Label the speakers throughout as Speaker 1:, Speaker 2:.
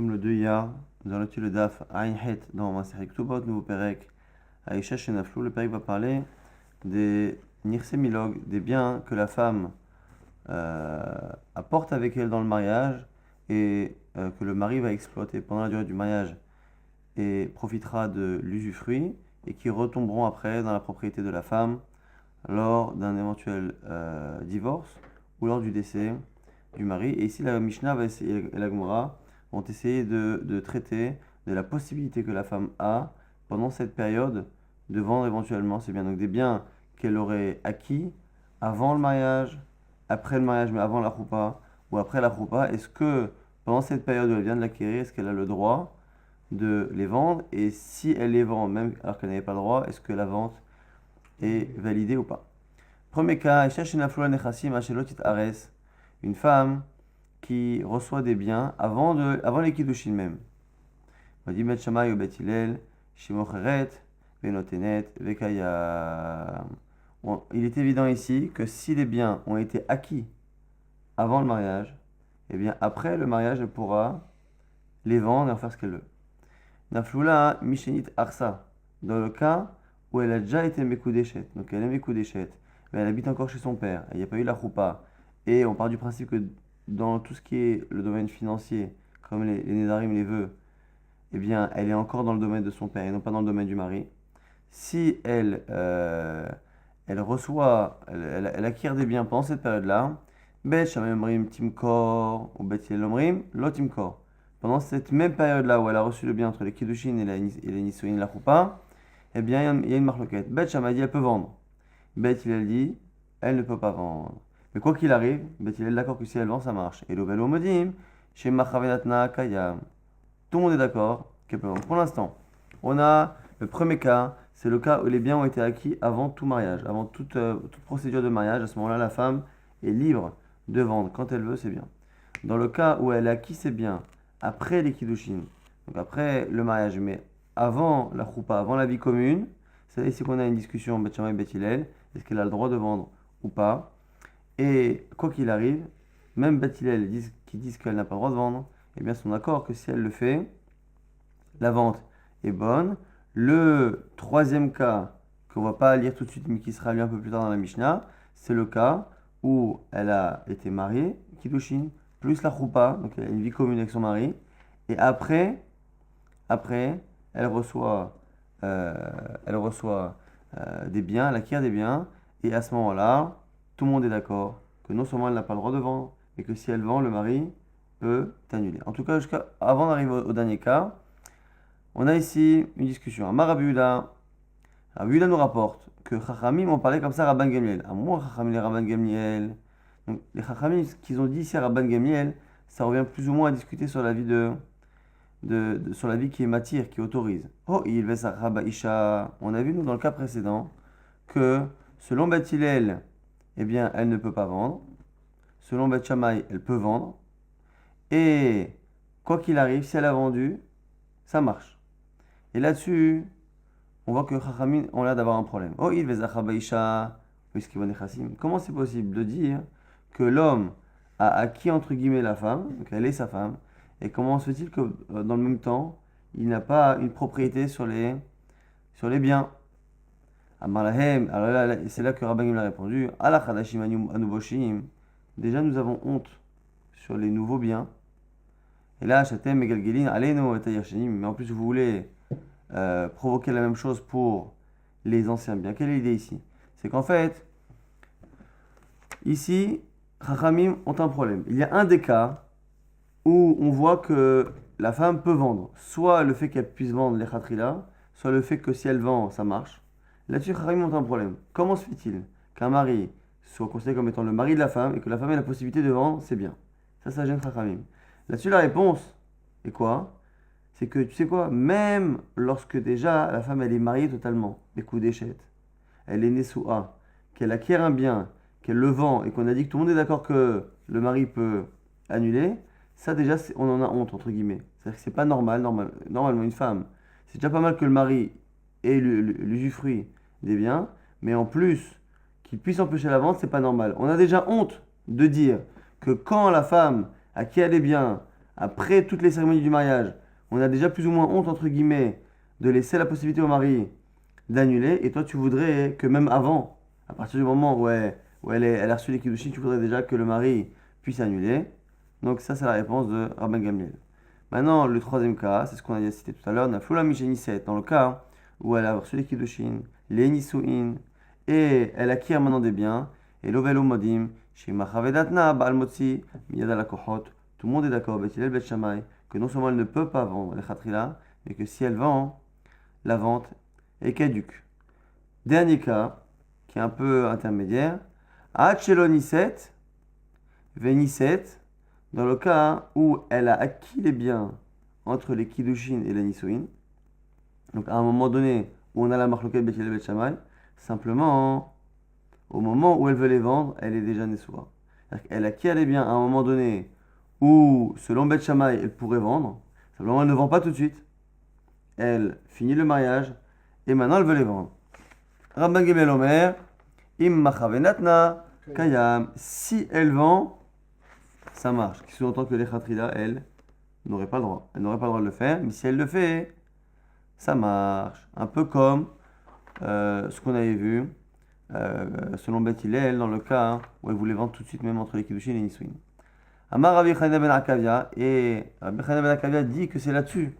Speaker 1: sommes le 2 Iyar, nous allons étudier le Daf Ain Het dans Masechet Ketubot, nouveau Perek. Aïcha Shenaflou, le Perek va parler des Nirse Milog, des biens que la femme apporte avec elle dans le mariage et que le mari va exploiter pendant la durée du mariage et profitera de l'usufruit et qui retomberont après dans la propriété de la femme lors d'un éventuel divorce ou lors du décès du mari. Et ici, la Mishnah et la Gemara vont essayer de traiter de la possibilité que la femme a pendant cette période de vendre éventuellement ces biens. Donc des biens qu'elle aurait acquis avant le mariage, après le mariage, mais avant la choupa ou après la choupa. Est-ce que pendant cette période où elle vient de l'acquérir, est-ce qu'elle a le droit de les vendre? Et si elle les vend, même alors qu'elle n'avait pas le droit, est-ce que la vente est validée ou pas? Premier cas, une femme qui reçoit des biens avant les kiddushin même. On dit Bet Shammai ou Bet Hillel, Shimocheret, Benotenet, Vekaya. Il est évident ici que si les biens ont été acquis avant le mariage, eh bien après le mariage, elle pourra les vendre et en faire ce qu'elle veut. Naflula Mishenit Arsa, dans le cas où elle a déjà été Mekoudeshet, donc elle est Mekoudeshet, mais elle habite encore chez son père, il n'y a pas eu la choupa, et on part du principe que dans tout ce qui est le domaine financier, comme les nédarim, les vœux, eh bien, elle est encore dans le domaine de son père et non pas dans le domaine du mari. Si elle reçoit, elle acquiert des biens pendant cette période-là, Bet Shammai Omrim Timkor ou Bet Hillel Omrim Lo Timkor. Pendant cette même période-là où elle a reçu le bien entre les Kiddushin et les Nisuin, la Choupa, eh bien, il y a une marloquette. Bet Shammai dit elle peut vendre. Bet Hillel dit elle ne peut pas vendre. Mais quoi qu'il arrive, Bet Hillel est d'accord que si elle vend, ça marche. Et l'Ovel Omodim, chez Machavenatna Kayam. Tout le monde est d'accord qu'elle peut vendre. Pour l'instant, on a le premier cas, c'est le cas où les biens ont été acquis avant tout mariage, avant toute procédure de mariage. À ce moment-là, la femme est libre de vendre quand elle veut ses biens. Dans le cas où elle a acquis ses biens après les kiddushin, donc après le mariage, mais avant la choupa, avant la vie commune, c'est ici qu'on a une discussion Bet Shammai et Bet Hillel, est-ce qu'elle a le droit de vendre ou pas? Et quoi qu'il arrive, même Bet Hillel qui disent qu'elle n'a pas le droit de vendre, eh bien sont d'accord que si elle le fait, la vente est bonne. Le troisième cas, qu'on ne va pas lire tout de suite, mais qui sera lu un peu plus tard dans la Mishnah, c'est le cas où elle a été mariée, Kiddushin, plus la choupa, donc elle a une vie commune avec son mari, et après elle reçoit des biens, elle acquiert des biens, et à ce moment-là, tout le monde est d'accord que non seulement elle n'a pas le droit de vendre, mais que si elle vend, le mari peut annuler. En tout cas, avant d'arriver au dernier cas, on a ici une discussion. Amar Rabbi Yehuda nous rapporte que Chachamim ont parlé comme ça à Rabban Gamliel. À moi, Chachamim et Rabban Gamliel. Donc, les Chachamim, ce qu'ils ont dit ici à Rabban Gamliel, ça revient plus ou moins à discuter sur la vie sur la vie qui est matière, qui autorise. Oh, il va sa Rabba Isha. On a vu, nous, dans le cas précédent, que selon Bet Hillel, eh bien, elle ne peut pas vendre. Selon Bet Shammai, elle peut vendre. Et quoi qu'il arrive, si elle a vendu, ça marche. Et là-dessus, on voit que Chachamim ont l'air d'avoir un problème. Oh, il vezachabaisha, comment c'est possible de dire que l'homme a acquis entre guillemets la femme, donc elle est sa femme, et comment se fait-il que dans le même temps, il n'a pas une propriété sur les biens? Amalahem, alors là, c'est là que Rabban a répondu, Ala chadashim anuboshim, déjà nous avons honte sur les nouveaux biens. Et là, Chatem, Megalgelin, Aleno, Etayashanim, mais en plus vous voulez provoquer la même chose pour les anciens biens. Quelle est l'idée ici? C'est qu'en fait, ici, Chachamim ont un problème. Il y a un des cas où on voit que la femme peut vendre. Soit le fait qu'elle puisse vendre les khatrila, soit le fait que si elle vend, ça marche. Là-dessus, Chachamim ont un problème. Comment se fait-il qu'un mari soit considéré comme étant le mari de la femme et que la femme ait la possibilité de vendre ses biens? Ça gêne Chachamim. Là-dessus, la réponse est quoi? C'est que, tu sais quoi, même lorsque déjà la femme elle est mariée totalement, des coups d'échette, elle est née sous A, qu'elle acquiert un bien, qu'elle le vend et qu'on a dit que tout le monde est d'accord que le mari peut annuler, ça déjà on en a honte entre guillemets. C'est-à-dire que c'est pas normal, normalement une femme, c'est déjà pas mal que le mari ait l'usufruit des biens, mais en plus qu'il puisse empêcher la vente, c'est pas normal. On a déjà honte de dire que quand la femme acquiert des biens après toutes les cérémonies du mariage, on a déjà plus ou moins honte, entre guillemets, de laisser la possibilité au mari d'annuler, et toi tu voudrais que même avant, à partir du moment où elle a reçu les kiddushin, tu voudrais déjà que le mari puisse annuler. Donc ça c'est la réponse de Rabban Gamliel. Maintenant, le troisième cas, c'est ce qu'on a déjà cité tout à l'heure, Naflula Mishénisset, dans le cas où elle a reçu les kiddushin, les nisuin, et elle acquiert maintenant des biens, et l'ovelo modim, chez Machavedatna, Baal Motsi, Miyad al Kohot, tout le monde est d'accord, Bet Hillel, Bet Shammai, que non seulement elle ne peut pas vendre les khatrila, mais que si elle vend, la vente est caduque. Dernier cas, qui est un peu intermédiaire, Hachelo-Niset, Veniset, dans le cas où elle a acquis les biens entre les Kiddushin et les Nisuin. Donc à un moment donné où on a la marloquette Bet Hillel Bet Shammai, simplement au moment où elle veut les vendre, elle est déjà Nessoua. Elle acquiert les biens à un moment donné où, selon Bet Shammai, elle pourrait vendre. Simplement, elle ne vend pas tout de suite. Elle finit le mariage et maintenant elle veut les vendre. Rabban Gamliel Omer, Im Machavenatna Kayam. Si elle vend, ça marche. Qui sous-entend que les khatrila, elle, n'aurait pas le droit. Elle n'aurait pas le droit de le faire, mais si elle le fait, ça marche. Un peu comme ce qu'on avait vu selon Beth Hillel dans le cas où elle voulait vendre tout de suite même entre les Kiddushin et les Nisuin. Amar Rabbi Chanina ben Akavia, et Rabbi Chanina ben Akavia dit que c'est là-dessus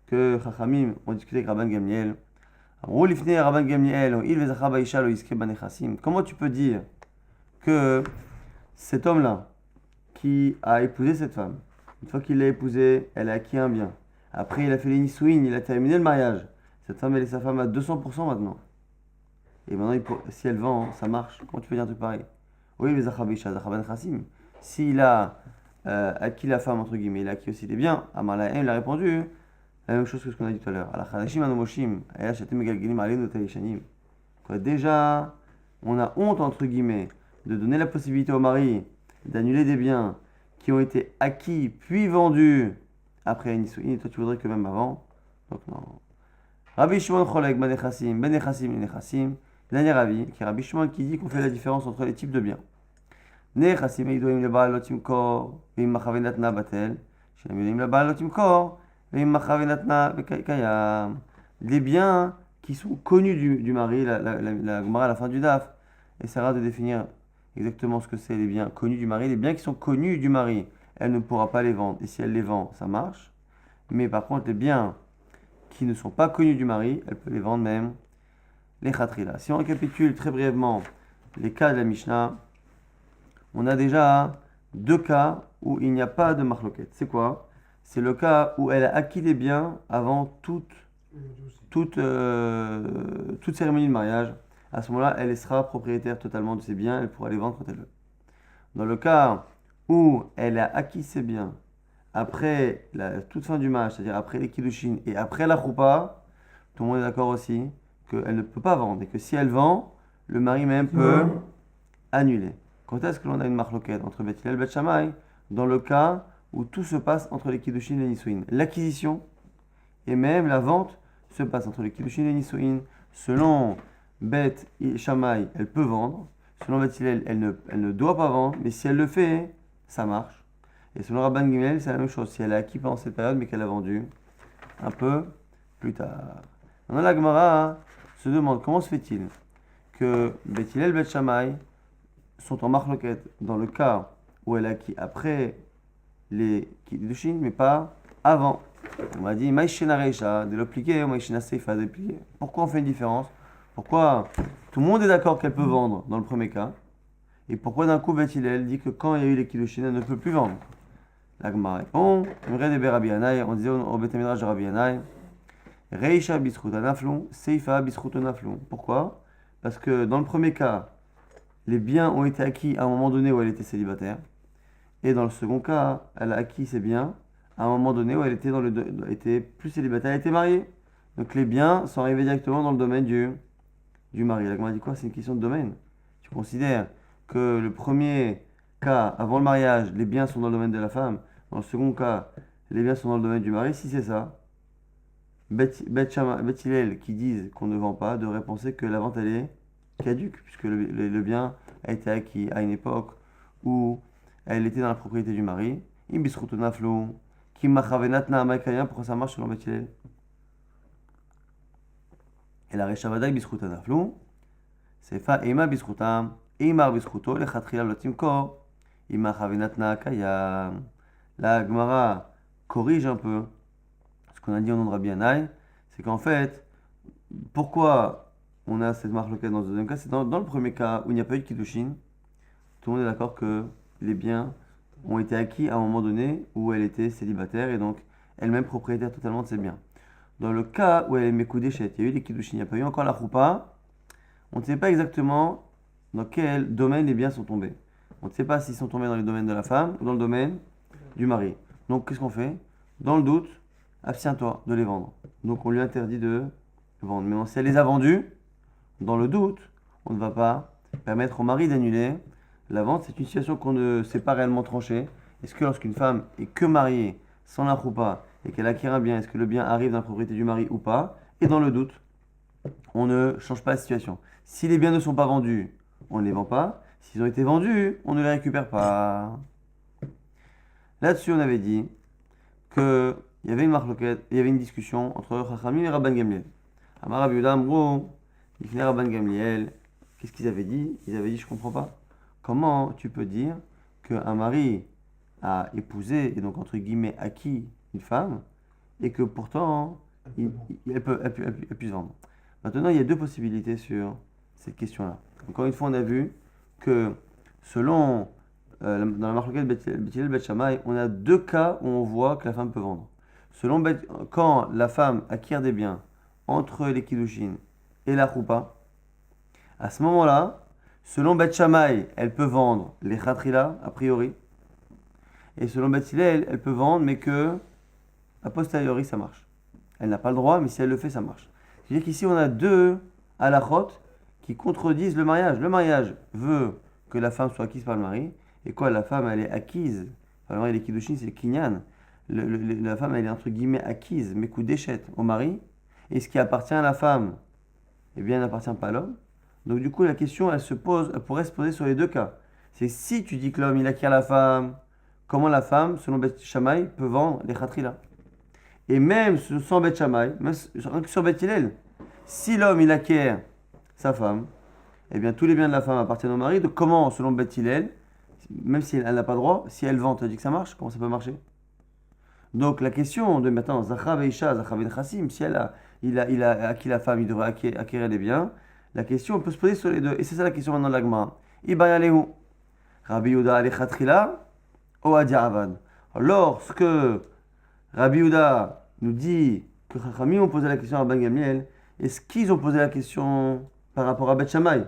Speaker 1: que Chachamim ont discuté avec Rabban Gamliel. Comment tu peux dire que cet homme-là, qui a épousé cette femme, une fois qu'il l'a épousée, elle a acquis un bien. Après, il a fait les nisuin, il a terminé le mariage. Cette femme, elle est sa femme à 200% maintenant. Et maintenant, si elle vend, ça marche. Comment tu peux dire un truc pareil? Oui, les Zachabaïcha, Zachaban Chassim. S'il a acquis la femme, entre guillemets, il a acquis aussi les biens, Amalahem, il a répondu la même chose que ce qu'on a dit tout à l'heure. Déjà, on a honte, entre guillemets, de donner la possibilité au mari d'annuler des biens qui ont été acquis puis vendus après une issue. Et toi, tu voudrais que même avant. Donc, non. Rabbi Shimon Cholek, Ben Nechassim. Dernier avis, qui est Rabbi Shimon qui dit qu'on fait la différence entre les types de biens. Nechassim, Eidoim le Baal Lotim Kor, Vim Machavenatna Batel, Shem Eidoim le Baal Lotim Kor. Les biens qui sont connus du mari, la Gemara à la fin du DAF essaiera de définir exactement ce que c'est les biens connus du mari. Les biens qui sont connus du mari, elle ne pourra pas les vendre. Et si elle les vend, ça marche. Mais par contre, les biens qui ne sont pas connus du mari, elle peut les vendre même les khatrila. Si on récapitule très brièvement les cas de la Mishnah, on a déjà deux cas où il n'y a pas de marloquette. C'est quoi? C'est le cas où elle a acquis les biens avant toute cérémonie de mariage. À ce moment-là, elle sera propriétaire totalement de ses biens, elle pourra les vendre quand elle veut. Dans le cas où elle a acquis ses biens après la toute fin du mariage, c'est-à-dire après les kiddushin et après la choupa, tout le monde est d'accord aussi qu'elle ne peut pas vendre et que si elle vend, le mari même peut annuler. Quand est-ce que l'on a une marloquette entre Beth Hillel et Beth Shammai? Dans le cas où tout se passe entre les Kiddushin et les Nisuin. L'acquisition et même la vente se passe entre les Kiddushin et les Nisuin. Selon Beth Shammai, elle peut vendre. Selon Beth Hillel, elle ne doit pas vendre. Mais si elle le fait, ça marche. Et selon Rabban Gamliel, c'est la même chose. Si elle a acquis pendant cette période, mais qu'elle a vendu un peu plus tard. Maintenant, la Gemara se demande comment se fait-il que Beth Hillel et Beth Shammai sont en marloquette dans le cas où elle a acquis après les kiddushin, mais pas avant. On m'a dit Maïshena Reisha de l'appliquer, Maïshena Seifa de l'appliquer. Pourquoi on fait une différence? Pourquoi tout le monde est d'accord qu'elle peut vendre dans le premier cas? Et pourquoi d'un coup Beth Hillel dit que quand il y a eu les kiddushin, elle ne peut plus vendre? La Gemara répond on disait au Beth Midrash de Rabbi Yannai Reisha Bisrut Anaflon, Seifa Bisrut Anaflon. Pourquoi? Parce que dans le premier cas, les biens ont été acquis à un moment donné où elle était célibataire. Et dans le second cas, elle a acquis ses biens à un moment donné où elle était plus célibataire, elle était mariée. Donc les biens sont arrivés directement dans le domaine du mari. La Gemara dit quoi? C'est une question de domaine. Tu considères que le premier cas, avant le mariage, les biens sont dans le domaine de la femme. Dans le second cas, les biens sont dans le domaine du mari. Si c'est ça, Beth Hillel qui disent qu'on ne vend pas devrait penser que la vente elle est caduque, puisque le bien a été acquis à une époque où elle était dans la propriété du mari. Qui machavenatna amaikaya, pourquoi ça marche selon Beth Hillel? Et la Reshavada bisruta naflu. C'est fa ema bisrutam. Imar bisruto, le chatrila lotimko. Ima chavenatna akaya. La Gemara corrige un peu ce qu'on a dit au nom de Rabbi Yannai. C'est qu'en fait, pourquoi on a cette marque locale dans le deuxième cas? C'est dans le premier cas où il n'y a pas eu de Kiddushin. Tout le monde est d'accord que les biens ont été acquis à un moment donné où elle était célibataire et donc elle-même propriétaire totalement de ses biens. Dans le cas où elle est Mekoudeshet, il y a eu des Kiddushin, il n'y a pas eu encore la Choupa, on ne sait pas exactement dans quel domaine les biens sont tombés. On ne sait pas s'ils sont tombés dans le domaine de la femme ou dans le domaine du mari. Donc qu'est-ce qu'on fait? Dans le doute, abstiens-toi de les vendre. Donc on lui interdit de vendre. Mais si elle les a vendus, dans le doute, on ne va pas permettre au mari d'annuler la vente. C'est une situation qu'on ne sait pas réellement trancher. Est-ce que lorsqu'une femme est que mariée, sans la choupa, et qu'elle acquiert un bien, est-ce que le bien arrive dans la propriété du mari ou pas? Et dans le doute, on ne change pas la situation. Si les biens ne sont pas vendus, on ne les vend pas. S'ils ont été vendus, on ne les récupère pas. Là-dessus, on avait dit qu'il y avait une marloquette, il y avait une discussion entre Chachamim et Rabban Gamliel. Amar Rabbi Yehuda Amro, Ifnei Rabban Gamliel, qu'est-ce qu'ils avaient dit? Ils avaient dit, je ne comprends pas. Comment tu peux dire qu'un mari a épousé et donc entre guillemets acquis une femme et que pourtant elle puisse vendre? Maintenant, il y a deux possibilités sur cette question-là. Encore une fois, on a vu que selon dans la marque Beth Hillel Beth Shammai, on a deux cas où on voit que la femme peut vendre. Quand la femme acquiert des biens entre les Kiddushin et la Choupa, à ce moment-là, selon Beth Shammai, elle peut vendre les Chatrila, a priori. Et selon Beth Hillel, elle peut vendre, mais que a posteriori, ça marche. Elle n'a pas le droit, mais si elle le fait, ça marche. C'est-à-dire qu'ici, on a deux halachot qui contredisent le mariage. Le mariage veut que la femme soit acquise par le mari. Et quoi, la femme, elle est acquise. Enfin, le mari, les Kiddushin, c'est le Kinyan. La femme, elle est entre guillemets acquise, mais coup d'échette au mari. Et ce qui appartient à la femme, eh bien, n'appartient pas à l'homme. Donc, du coup, la question, elle pourrait se poser sur les deux cas. C'est si tu dis que l'homme, il acquiert la femme, comment la femme, selon Beth Shammai, peut vendre les Khatrila? Et même sans Beth Shammai, même sur Beth Hillel, si l'homme, il acquiert sa femme, eh bien, tous les biens de la femme appartiennent au mari. Donc, comment, selon Beth Hillel, même si elle n'a pas le droit, si elle vend, tu as dit que ça marche, comment ça peut marcher? Donc la question de maintenant, Zachav et Isha, Zachav et Chassim, si il a acquis la femme, il devrait acquérir les biens, la question peut se poser sur les deux. Et c'est ça la question maintenant de l'Agma. Ibaya Lehu, Rabbi Yehuda Alechatrila, ou Adiavad. Lorsque Rabbi Yehuda nous dit que Chachamim ont posé la question à Rabban Gamliel, est-ce qu'ils ont posé la question par rapport à Beth Shammai?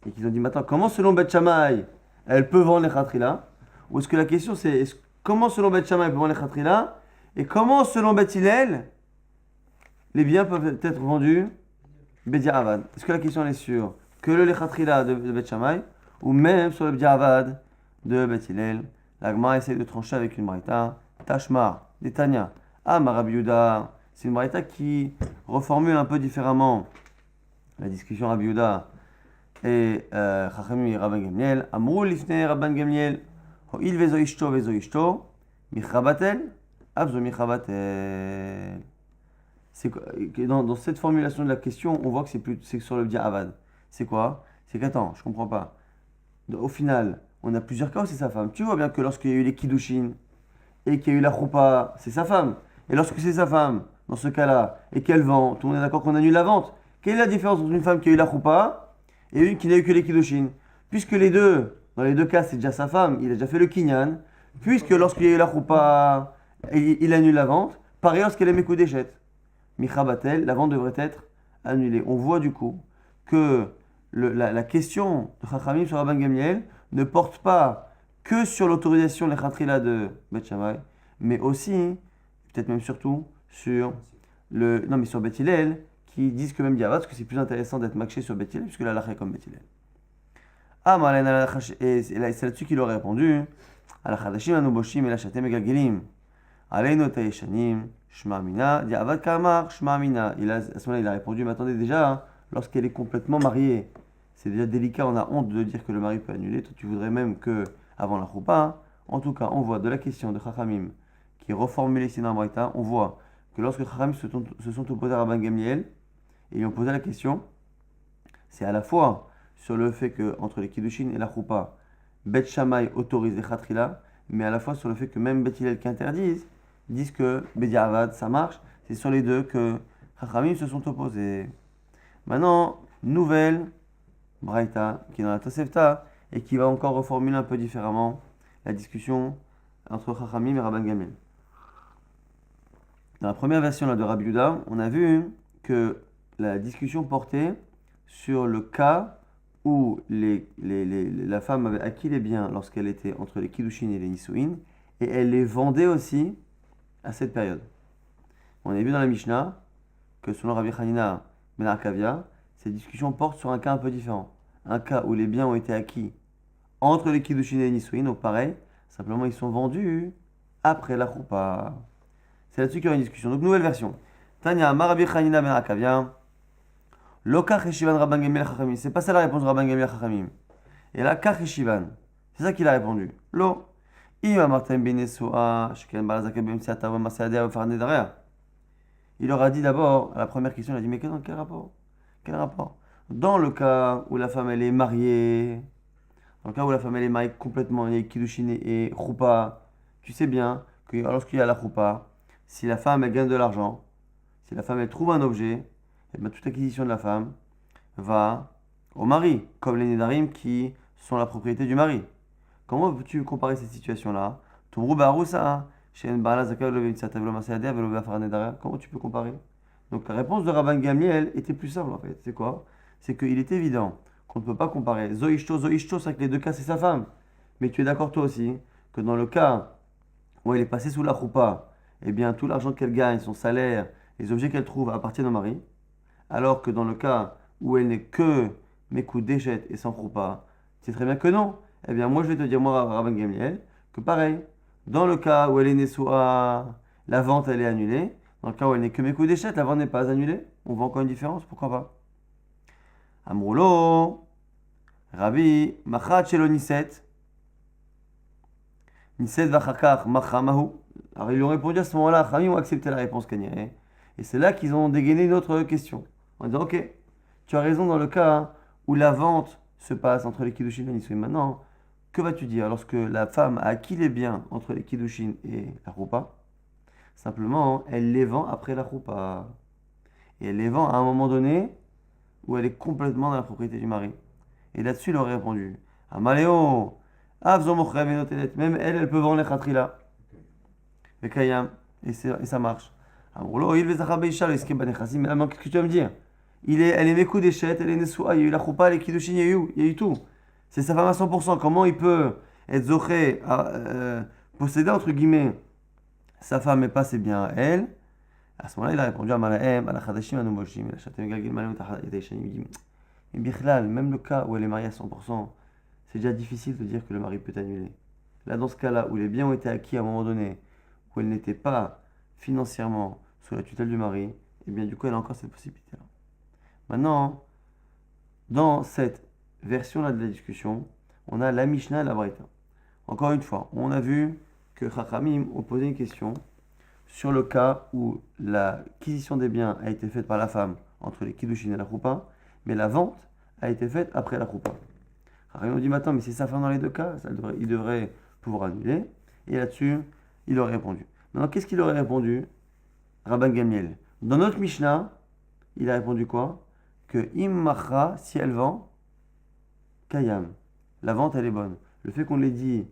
Speaker 1: Et qu'ils ont dit maintenant, comment selon Beth Shammai elle peut vendre les Khatrila? Ou est-ce que la question c'est comment selon Beth Shammai elle peut vendre les Khatrila? Et comment selon Beth Hillel les biens peuvent être vendus Bediavad? Est-ce que la question elle est sur que le Khatrila de Beth Shammai ou même sur le Bediavad de Beth Hillel? La Gemara essaie de trancher avec une Braïta. Tashmar, Netanya, Rabbi Yehuda. C'est une Braïta qui reformule un peu différemment la discussion Rabbi Yehuda et Chachamim et Rabban Gamliel, Amrou lifnei Rabban Gamliel, Ho'il vezo ishto, michabatel, avzo michabatel. Dans cette formulation de la question, on voit que c'est sur le diavad. C'est quoi? C'est qu'attends, je comprends pas. Au final, on a plusieurs cas où c'est sa femme. Tu vois bien que lorsqu'il y a eu les Kiddushin et qu'il y a eu la Choupa, c'est sa femme. Et lorsque c'est sa femme, dans ce cas-là, et qu'elle vend, tout le monde est d'accord qu'on annule la vente. Quelle est la différence entre une femme qui a eu la Choupa et une qui n'a eu que les Kiddushin? Puisque les deux, dans les deux cas, c'est déjà sa femme, il a déjà fait le Kinyan, puisque lorsqu'il y a eu la Choupa, il annule la vente, pareil lorsqu'elle est Mekoudeshet. Michabatel, la vente devrait être annulée. On voit du coup que la question de Chachamim sur Rabban Gamliel ne porte pas que sur l'autorisation des Khatrila de Beth Shammai, mais aussi, peut-être même surtout, sur sur Beth Hillel, qui disent que même Diavad, parce que c'est plus intéressant d'être maxé sur Beth Hillel, puisque la lacha est comme Beth Hillel. Et c'est là-dessus qu'il aurait répondu, Alachadashim anuboshim et lachatem egagilim, Aleinu taïshanim, Shma Amina, Diavad kamar, Shma Amina. À ce moment-là, il a répondu, mais attendez déjà, lorsqu'elle est complètement mariée, c'est déjà délicat, on a honte de dire que le mari peut annuler. Toi, tu voudrais même que, avant la choupa, en tout cas, on voit de la question de Chachamim qui est reformulé ici dans la Braïta, on voit que lorsque Chachamim se sont opposés à Rabban Gamliel, et ils ont posé la question, c'est à la fois sur le fait que entre les Kiddushin et la Choupa, Bet Shammai autorise les Khatrila, mais à la fois sur le fait que même Bet Hillel qui interdisent, disent que Bediavad ça marche, c'est sur les deux que Chachamim se sont opposés. Maintenant, nouvelle Braïta qui est dans la Tosefta et qui va encore reformuler un peu différemment la discussion entre Chachamim et Rabban Gamliel. Dans la première version là, de Rabbi Yehuda, on a vu que la discussion portait sur le cas où la femme avait acquis les biens lorsqu'elle était entre les Kiddushin et les Nisuin, et elle les vendait aussi à cette période. On a vu dans la Mishnah que selon Rabbi Hanina Ben Arkavia, cette discussion porte sur un cas un peu différent. Un cas où les biens ont été acquis entre les Kiddushin et les Nisuin, donc pareil, simplement ils sont vendus après la Choupa. C'est là-dessus qu'il y aura une discussion. Donc nouvelle version. Tanya, Rabbi Hanina Ben Arkavia. Lokach Eshivan Rabban Gamliel Chachamim. C'est pas ça la réponse de Rabban Gamliel Chachamim. Et là, Kach Eshivan. C'est ça qu'il a répondu. Lo. Il leur a dit d'abord, à la première question, il a dit, mais quel rapport? Quel rapport? Dans le cas où la femme elle est mariée, dans le cas où la femme elle est mariée complètement, elle est Kiddushin et Choupa, tu sais bien que lorsqu'il y a la Choupa, si la femme elle gagne de l'argent, si la femme elle trouve un objet, et bien toute acquisition de la femme va au mari, comme les Nédarim qui sont la propriété du mari. Comment peux-tu comparer cette situation-là? Comment tu peux comparer? Donc la réponse de Rabban Gamliel était plus simple en fait. C'est quoi? C'est qu'il est évident qu'on ne peut pas comparer. Zoishto, c'est que les deux cas c'est sa femme. Mais tu es d'accord toi aussi que dans le cas où elle est passée sous la choupa, eh bien tout l'argent qu'elle gagne, son salaire, les objets qu'elle trouve appartiennent au mari. Alors que dans le cas où elle n'est que Mekou Déchet et sans choupa, c'est très bien que non. Eh bien, moi, je vais te dire, moi, Rabban Gamliel, que pareil, dans le cas où elle est Nessoua, la vente, elle est annulée. Dans le cas où elle n'est que Mekou Déchet, la vente n'est pas annulée. On voit encore une différence, pourquoi pas? Amroulo, Rabbi, Machat Shelo Niset, Niset Vachakach, Machamahu. Alors, ils lui ont répondu à ce moment-là, Rami ont accepté la réponse Kanyere. Et c'est là qu'ils ont dégainé une autre question. En disant, ok, tu as raison dans le cas où la vente se passe entre les Kiddushin et les Nisuin. Maintenant, que vas-tu dire lorsque la femme a acquis les biens entre les Kiddushin et la Choupa? Simplement, elle les vend après la Choupa. Et elle les vend à un moment donné où elle est complètement dans la propriété du mari. Et là-dessus, il aurait répondu Amaléo, même elle peut vendre les Khatrila. Et ça marche. Mais là, qu'est-ce que tu vas me dire? Elle est Mekou Déchet, elle est Nessoua, il y a eu la Choupa, les Kiddushin, il y a eu tout. C'est sa femme à 100%. Comment il peut être zoché à posséder, entre guillemets, sa femme et pas ses biens à elle? À ce moment-là, il a répondu à Malahem, à la Chadashim, à Numoshim, à la Chatem Galgil, Malahem, et Taïchanim. Il dit, mais Bichlal, même le cas où elle est mariée à 100%, c'est déjà difficile de dire que le mari peut annuler. Là, dans ce cas-là, où les biens ont été acquis à un moment donné, où elle n'était pas financièrement sous la tutelle du mari, et bien du coup, elle a encore cette possibilité-là. Maintenant, dans cette version-là de la discussion, on a la Mishnah et la Braïta. Encore une fois, on a vu que Chachamim ont posé une question sur le cas où l'acquisition des biens a été faite par la femme entre les Kiddushin et la Choupa, mais la vente a été faite après la Choupa. Chachamim ont dit maintenant, mais c'est sa femme dans les deux cas, il devrait pouvoir annuler. Et là-dessus, il aurait répondu. Maintenant, qu'est-ce qu'il aurait répondu? Rabban Gamliel. Dans notre Mishnah, il a répondu quoi? Que Immachra, si elle vend, Kayam. La vente, elle est bonne. Le fait qu'on l'ait dit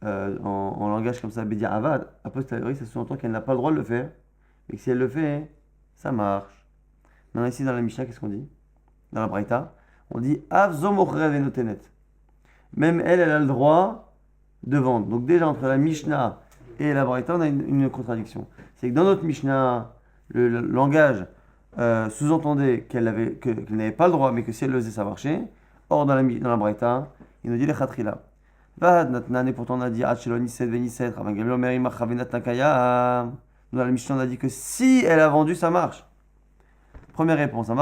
Speaker 1: en langage comme ça, Bédia Avad, a posteriori, ça sous-entend qu'elle n'a pas le droit de le faire, mais que si elle le fait, ça marche. Maintenant, ici dans la Mishnah, qu'est-ce qu'on dit? Dans la Braïta, on dit Avzomochrev et notenet. Même elle, elle a le droit de vendre. Donc, déjà, entre la Mishnah et la Braïta, on a une contradiction. C'est que dans notre Mishnah, le langage sous-entendait qu'elle n'avait pas le droit, mais que si elle le faisait, ça marchait. Or, dans la Braïta, il nous dit les Khatrila. Et pourtant on a dit Dans la Mishnah on a dit que si elle a vendu ça marche. Première réponse. Dans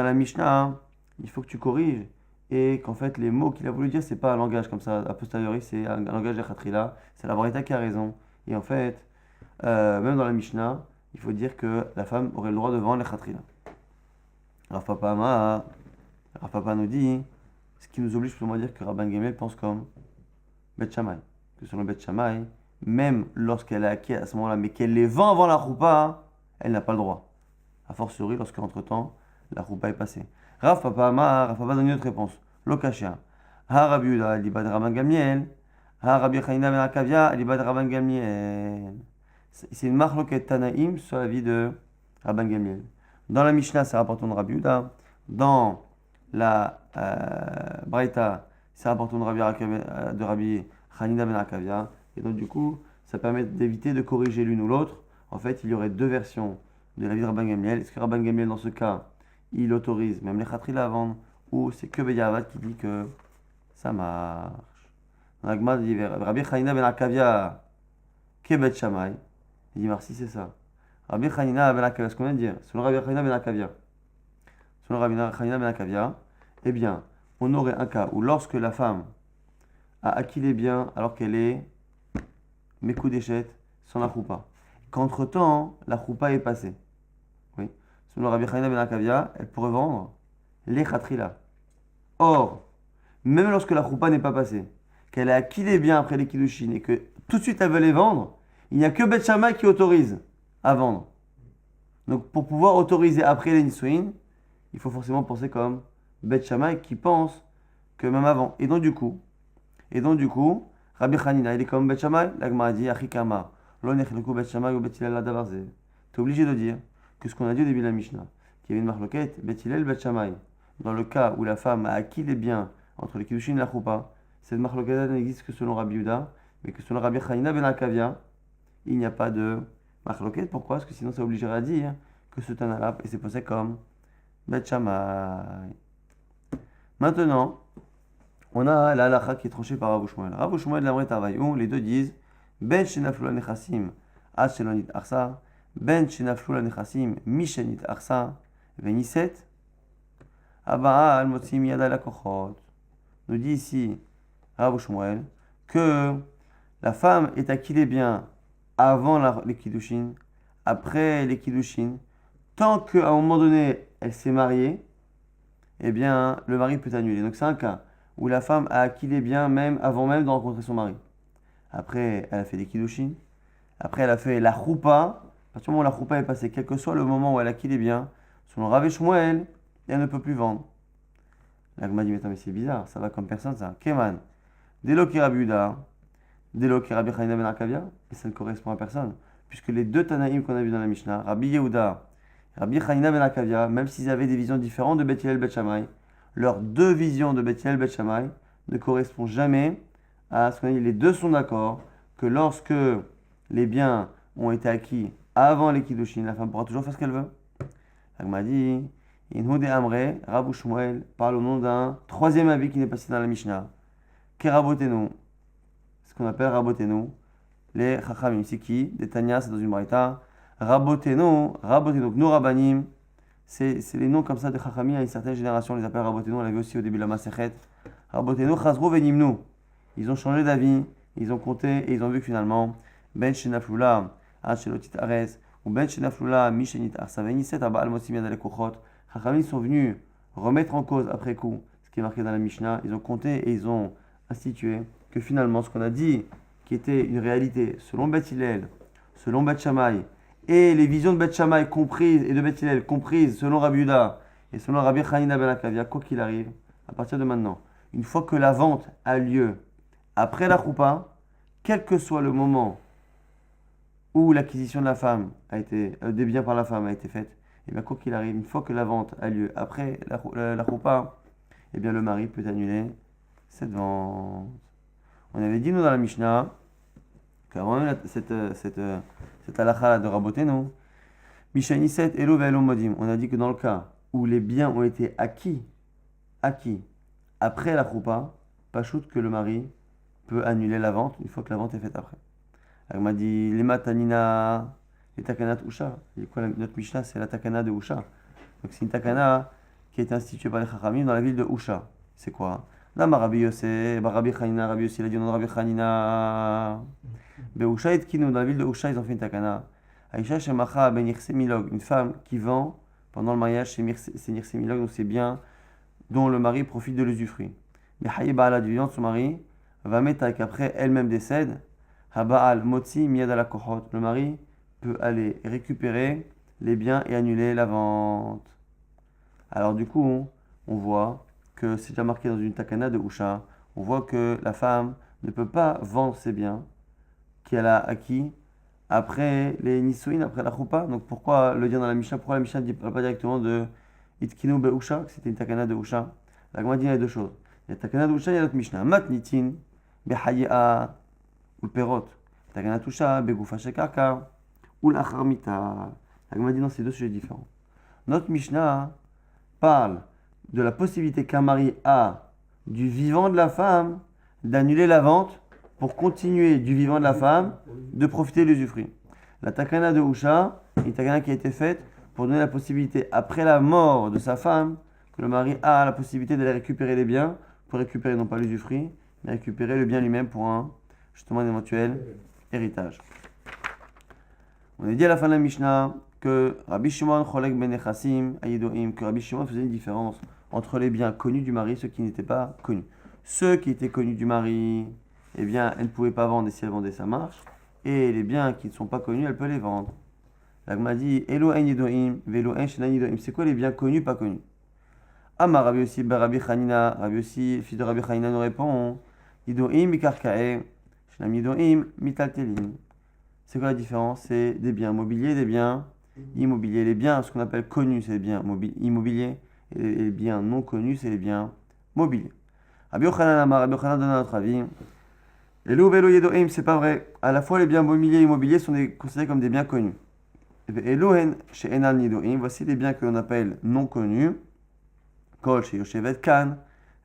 Speaker 1: la Mishnah il faut que tu corriges et qu'en fait les mots qu'il a voulu dire, c'est pas un langage comme ça, a posteriori, c'est un langage de Khatrila, c'est la Braïta qui a raison. Et en fait, même dans la Mishnah, il faut dire que la femme aurait le droit de vendre les Khatrila. Rav Papa nous dit, ce qui nous oblige pour dire que Rabban Gamliel pense comme Bet Shammai. Que selon Bet Shammai, même lorsqu'elle a acquis à ce moment-là, mais qu'elle les vend avant la choupa, elle n'a pas le droit. A fortiori, lorsque entre-temps, la choupa est passée. Rav Papa donne une autre réponse. Lokashia. Ha Rabbi Yehuda alibad Rabban Gamliel. Ha Rabbi Chanina ben Akavia alibad Rabban Gamliel. C'est une marloquette Tanaïm sur la vie de Rabban Gamliel. Dans la Mishnah, c'est rapporté de Rabbi Yehuda. Dans la Braïta, c'est rapporté de Rabbi Chanina ben Akavia. Et donc, du coup, ça permet d'éviter de corriger l'une ou l'autre. En fait, il y aurait deux versions de la vie de Rabban Gamliel. Est-ce que Rabban Gamliel, dans ce cas, il autorise même les khatrila à vendre, ou c'est que Beyavad qui dit que ça marche? Dans la Gemara, il dit Rabbi Chanina ben Akavia, Kebet Shammai. Il dit merci, c'est ça. Rabbi Chanina ben Akavia, ce qu'on vient de dire, selon Rabbi Chanina ben Akavia, selon Rabbi Chanina ben Akavia, eh bien, on aurait un cas où lorsque la femme a acquis les biens alors qu'elle est Mekou d'échette sans la choupa, qu'entre-temps, la choupa est passée. Oui. Selon Rabbi Chanina ben Akavia, elle pourrait vendre les khatrila. Or, même lorsque la choupa n'est pas passée, qu'elle a acquis les biens après les kiddushin et que tout de suite elle veut les vendre, il n'y a que Bet Shammai qui autorise à vendre. Donc pour pouvoir autoriser après les nisuin, il faut forcément penser comme Bet Shammai qui pense que même avant. Et donc du coup, Rabbi Chanina, il est comme Bet Shammai, la Gemara dit Achikama, lo nechleku Bet Shammai ou Bet Hillel ladavar zeh. Tu es obligé de dire que ce qu'on a dit au début de la Mishnah, qu'il y avait une marloquette, Bet Hillel, Bet Shammai, dans le cas où la femme a acquis les biens entre les kiddushin et la choupa, cette marloquette n'existe que selon Rabbi Yehuda, mais que selon Rabbi Chanina ben Akavia, il n'y a pas de marloquette. Pourquoi? Parce que sinon ça obligerait à dire que ce Tana-là est posé comme Bet Shammai. Maintenant, on a la halakha qui est tranchée par Rav Shmuel. Rav Shmuel l'Amret Tavaïou, les deux disent Ben Shenaflou la Nechassim, Ad Shelonit Arsa, Ben Shenaflou la Nechassim, Mishenit Arsa, Veniset, Abaa al Motsim Yada la Kochot. Nous dit ici Rav Shmuel que la femme est acquis les biens avant les kiddushin, après les kiddushin, tant qu'à un moment donné elle s'est mariée, eh bien le mari peut annuler. Donc c'est un cas où la femme a acquis les biens même avant même de rencontrer son mari. Après elle a fait des kiddushin, après elle a fait la choupa. À partir du moment où la choupa est passée, quel que soit le moment où elle a acquis les biens, selon Rav Shmuel, elle ne peut plus vendre. La Gemara dit mais c'est bizarre, ça va comme personne ça. Keman, Delo ki Rabbi Yehuda, Delo ki Rabbi Chanina ben Akavia, et ça ne correspond à personne. Puisque les deux Tanaïm qu'on a vu dans la Mishnah, Rabbi Yehuda, Rabbi Chanina ben Akavia, même s'ils avaient des visions différentes de Bet Hillel Bet Shammai, leurs deux visions de Bet Hillel Bet Shammai ne correspondent jamais à ce qu'on a dit. Les deux sont d'accord que lorsque les biens ont été acquis avant les kiddushin, la femme pourra toujours faire ce qu'elle veut. Elle m'a dit, Inhude Amre, Rabbi Shmuel parle au nom d'un troisième avis qui n'est pas cité dans la Mishnah. Kerabotenu, ce qu'on appelle Rabotenu, les Chachamim, c'est qui? Des Tanya, c'est dans une Braïta. Rabotenu, nous Rabbanim, c'est les noms comme ça de Chachamim à une certaine génération, on les appelle Rabotenu, on l'avait aussi au début de la Masechet. Rabotenu, Chazrou Venimnu. Ils ont changé d'avis, ils ont compté et ils ont vu que finalement, Ben Shenaflula, Shelotit Ares, ou Ben Shenaflula, Mishenit Arsa, Veniset, Abba Al-Mosim Yadale Kochot. Chachamim sont venus remettre en cause après coup ce qui est marqué dans la Mishnah. Ils ont compté et ils ont institué que finalement ce qu'on a dit qui était une réalité selon Bet Hillel, selon Bet Shammai et les visions de Bet Shammai comprises et de Bet Hillel comprises selon Rabbi Yehuda et selon Rabbi Chanina ben Akavia, quoi qu'il arrive, à partir de maintenant, une fois que la vente a lieu après la choupa, quel que soit le moment où l'acquisition de la femme a été, des biens par la femme a été faite, et bien quoi qu'il arrive, une fois que la vente a lieu après la choupa, et bien le mari peut annuler cette vente. On avait dit nous dans la Mishnah qu'avant même cette halakha de Rabotenu, Mishaniset Elo Ve'elo Modim, on a dit que dans le cas où les biens ont été acquis après la choupa, pas shoot que le mari peut annuler la vente une fois que la vente est faite après. Elle m'a dit les matanina, les takanat Usha. Notre Mishnah, c'est la takana de Usha. Donc c'est une takana qui a été instituée par les Chachamim dans la ville de Usha. C'est quoi? Dama Rabbi Yosef, Rabbi Hanina, Rabbi Yossi, il a dit au nom de Rabbi Hanina. Beusha et Kinu, dans la ville de Usha, ils ont fait une takana. Aïcha Shemacha ben Nirse Milog, une femme qui vend pendant le mariage ses Nirse Milog, donc c'est bien dont le mari profite de l'usufruit. Mais Haye Baala, du vivant de son mari, va mettre qu'après elle-même décède. Habaal Motzi Miyad ala Kohot, le mari peut aller récupérer les biens et annuler la vente. Alors du coup, on voit que c'est déjà marqué dans une takana de Usha, on voit que la femme ne peut pas vendre ses biens qu'elle a acquis après les Nisuin, après la Choupa. Donc pourquoi le dire dans la Mishnah? Pourquoi la Mishnah ne dit pas directement de Itkinu be Usha, que c'était une takana de Usha? La Gemara dit il y a deux choses. Il y a takana de Usha, il y a l'autre Mishnah. Mat nitin be Hayea ou perot. Takana Tusha be Gufa shekarka ou l'acharmita. La Gemara dit non, c'est deux sujets différents. Notre Mishnah parle de la possibilité qu'un mari a du vivant de la femme d'annuler la vente pour continuer du vivant de la femme de profiter de l'usufruit. La takana de Usha est une takana qui a été faite pour donner la possibilité, après la mort de sa femme, que le mari a la possibilité d'aller récupérer les biens, pour récupérer non pas l'usufruit, mais récupérer le bien lui-même pour justement un éventuel héritage. On a dit à la fin de la Mishnah que Rabbi Shimon Cholek ben Nechassim Ayidoim, que Rabbi Shimon faisait une différence entre les biens connus du mari et ceux qui n'étaient pas connus. Ceux qui étaient connus du mari, eh bien, elle ne pouvait pas vendre, et si elle vendait, ça marche. Et les biens qui ne sont pas connus, elle peut les vendre. La Gemara dit Elo en Yidoim, Velo en Shenan Yidoim. C'est quoi les biens connus, pas connus? Amar Rabbi Yossi, Rabbi Hanina, Rabbi Yossi, fils de Rabbi Hanina, nous répond Yidoim, Mikarkae, Shenan Yidoim, Mitaltelin. C'est quoi la différence? C'est des biens mobiliers, des biens immobiliers. Les biens, ce qu'on appelle connus, c'est les biens immobiliers. Et les biens non connus, c'est les biens mobiliers. Rabbi Yochanan Amar, Rabbi Yochanan donne notre avis. Elo velo yedoim, c'est pas vrai. À la fois, les biens mobiliers et immobiliers sont considérés comme des biens connus. Elohen chez Enal Nidoim, voici les biens que l'on appelle non connus. Kol chez Yoshevet Kan,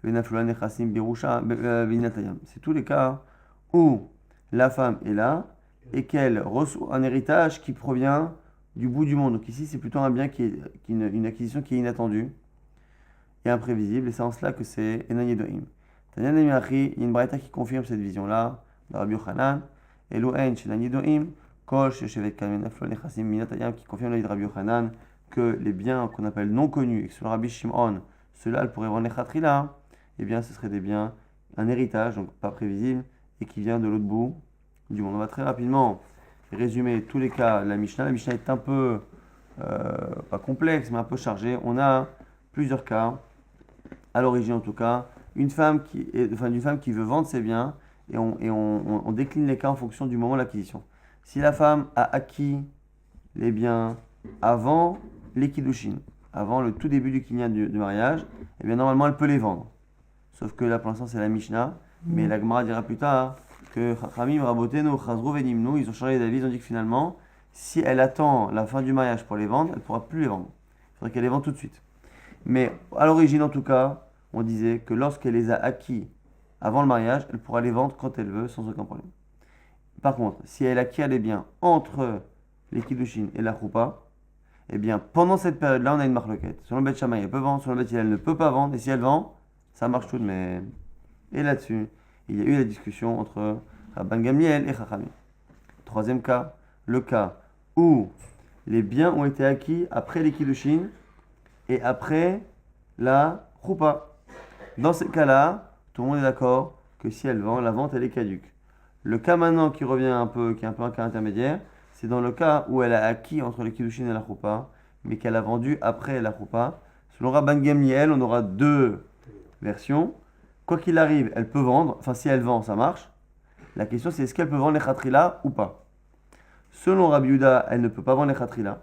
Speaker 1: Venafula Nechassim Birusha, Vinatayam. C'est tous les cas où la femme est là et qu'elle reçoit un héritage qui provient du bout du monde. Donc ici, c'est plutôt un bien une acquisition qui est inattendue et imprévisible. Et c'est en cela que c'est Enal Nidoim. Il y a une braïta qui confirme cette vision-là, de Rabbi Yochanan, Elohen chez Nidoim, Kosh Yoshevet Kan Venafula Nechassim Vinatayam, qui confirme l'avis de Rabbi Yochanan que les biens qu'on appelle non connus et que sur le Rabbi Shimon, ceux-là, elle pourrait vendre les khatrila, eh bien, ce serait des biens, un héritage, donc pas prévisible, et qui vient de l'autre bout du monde. On va très rapidement résumer tous les cas de la Mishnah. La Mishnah est un peu, pas complexe, mais un peu chargée. On a plusieurs cas, à l'origine en tout cas, d'une femme qui veut vendre ses biens, et on décline les cas en fonction du moment de l'acquisition. Si la femme a acquis les biens avant les kiddushin, avant le tout début du kinyan du mariage, eh bien normalement elle peut les vendre. Sauf que là pour l'instant c'est la Mishnah, mais la Gemara dira plus tard que Chachamim, Rabotenu, Chazrou, Venimnu, ils ont changé d'avis, ils ont dit que finalement, si elle attend la fin du mariage pour les vendre, elle ne pourra plus les vendre. Il faudrait qu'elle les vende tout de suite. Mais à l'origine en tout cas, on disait que lorsqu'elle les a acquis avant le mariage, elle pourra les vendre quand elle veut, sans aucun problème. Par contre, si elle acquiert les biens entre les kiddushin et la choupa, eh bien, pendant cette période-là, on a une marloquette. Selon le Beth Shammai, elle peut vendre, selon le Beth Hillel, elle ne peut pas vendre, et si elle vend, ça marche tout de même. Et là-dessus, il y a eu la discussion entre Rabban Gamliel et Chachamim. Troisième cas, le cas où les biens ont été acquis après les kiddushin et après la choupa. Dans ce cas-là, tout le monde est d'accord que si elle vend, la vente, elle est caduque. Le cas maintenant qui revient un peu, qui est un peu un cas intermédiaire, c'est dans le cas où elle a acquis entre les kiddushin et la choupa, mais qu'elle a vendu après la choupa. Selon Rabban Gamliel, on aura deux versions. Quoi qu'il arrive, elle peut vendre. Enfin, si elle vend, ça marche. La question, c'est est-ce qu'elle peut vendre les khatrila ou pas? Selon Rabbi Yehuda, elle ne peut pas vendre les khatrila.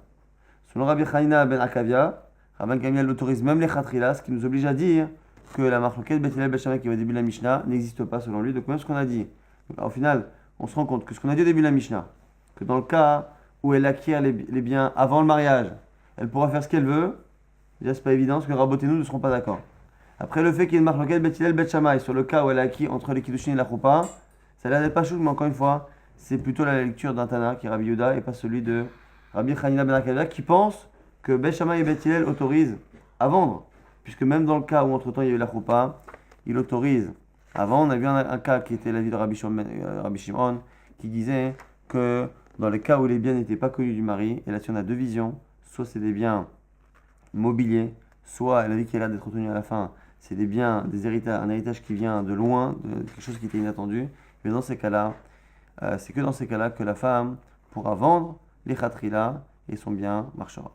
Speaker 1: Selon Rabbi Hanina ben Akavia, Rabban Gamliel autorise même les khatrila, ce qui nous oblige à dire que la marloquette Beth Hillel Beth Shammai qui va au début de la Mishnah n'existe pas selon lui. Donc même ce qu'on a dit. Donc, au final, on se rend compte que ce qu'on a dit au début de la Mishnah, que dans le cas où elle acquiert les biens avant le mariage, elle pourra faire ce qu'elle veut. Déjà, c'est pas évident, parce que Rabotenu ne seront pas d'accord. Après, le fait qu'il y ait une marloquette Beth Hillel Beth Shammai sur le cas où elle a acquis entre les kiddushin et la choupa, ça a l'air d'être pas chou, mais encore une fois, c'est plutôt la lecture d'un Tana qui est Rabbi Yehuda et pas celui de Rabbi Hanina ben Akavia qui pense que Beth Shammai et Beth Hillel autorisent à vendre, puisque même dans le cas où entre-temps il y a eu la choupa, il autorise. Avant, on a vu un cas qui était l'avis de Rabbi Shimon, qui disait que dans les cas où les biens n'étaient pas connus du mari, et là-dessus on a deux visions, soit c'est des biens mobiliers, soit, elle a dit qu'il a l'air d'être retenu à la fin, c'est des biens, des héritages, un héritage qui vient de loin, de quelque chose qui était inattendu. Mais dans ces cas-là, c'est que dans ces cas-là que la femme pourra vendre les khatrila et son bien marchera.